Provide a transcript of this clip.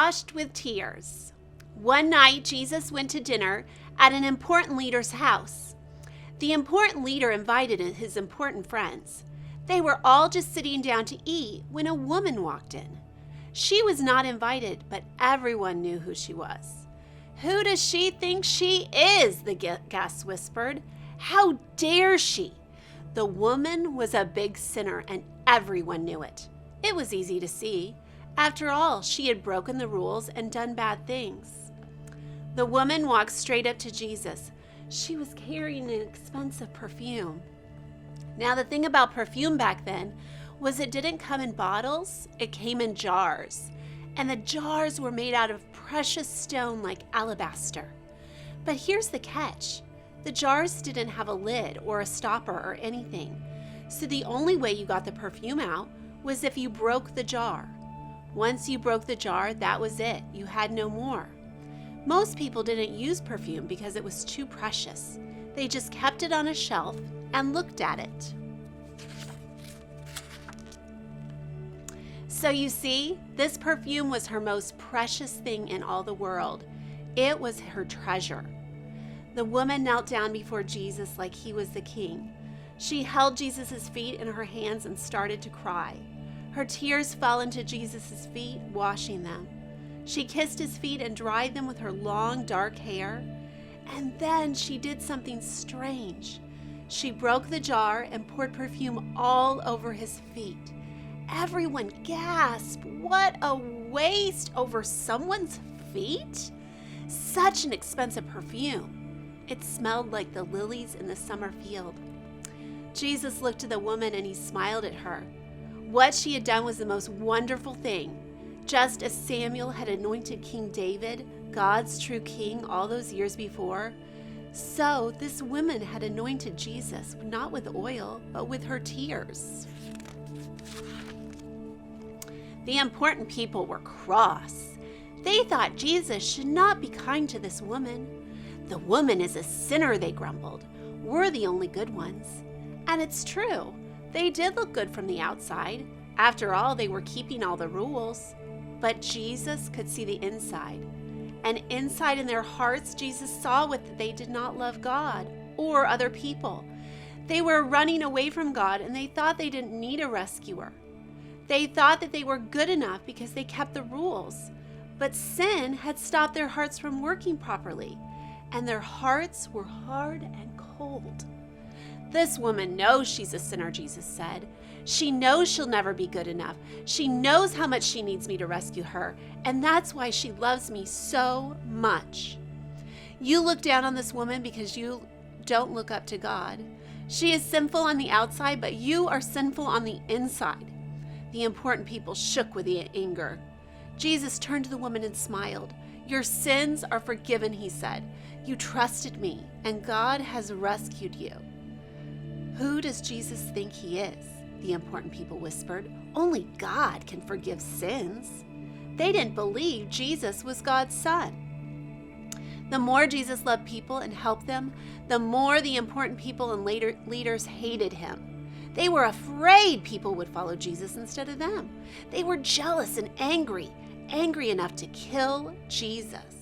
washed with tears. One night, Jesus went to dinner at an important leader's house. The important leader invited his important friends. They were all just sitting down to eat when a woman walked in. She was not invited, but everyone knew who she was. "Who does she think she is?" the guests whispered. "How dare she?" The woman was a big sinner, and everyone knew it. It was easy to see. After all, she had broken the rules and done bad things. The woman walked straight up to Jesus. She was carrying an expensive perfume. Now, the thing about perfume back then was it didn't come in bottles, it came in jars. And the jars were made out of precious stone like alabaster. But here's the catch. The jars didn't have a lid or a stopper or anything. So the only way you got the perfume out was if you broke the jar. Once you broke the jar, that was it. You had no more. Most people didn't use perfume because it was too precious. They just kept it on a shelf and looked at it. So you see, this perfume was her most precious thing in all the world. It was her treasure. The woman knelt down before Jesus like he was the king. She held Jesus' feet in her hands and started to cry. Her tears fell into Jesus' feet, washing them. She kissed his feet and dried them with her long, dark hair. And then she did something strange. She broke the jar and poured perfume all over his feet. Everyone gasped. What a waste over someone's feet! Such an expensive perfume. It smelled like the lilies in the summer field. Jesus looked at the woman and he smiled at her. What she had done was the most wonderful thing. Just as Samuel had anointed King David, God's true king, all those years before, so this woman had anointed Jesus, not with oil, but with her tears. The important people were cross. They thought Jesus should not be kind to this woman. "The woman is a sinner," they grumbled. "We're the only good ones." And it's true. They did look good from the outside. After all, they were keeping all the rules. But Jesus could see the inside. And inside in their hearts, Jesus saw that they did not love God or other people. They were running away from God, and they thought they didn't need a rescuer. They thought that they were good enough because they kept the rules. But sin had stopped their hearts from working properly, and their hearts were hard and cold. "This woman knows she's a sinner," Jesus said. "She knows she'll never be good enough. She knows how much she needs me to rescue her, and that's why she loves me so much. You look down on this woman because you don't look up to God. She is sinful on the outside, but you are sinful on the inside." The important people shook with anger. Jesus turned to the woman and smiled. "Your sins are forgiven," he said. "You trusted me, and God has rescued you." "Who does Jesus think he is?" the important people whispered. "Only God can forgive sins." They didn't believe Jesus was God's son. The more Jesus loved people and helped them, the more the important people and leaders hated him. They were afraid people would follow Jesus instead of them. They were jealous and angry enough to kill Jesus.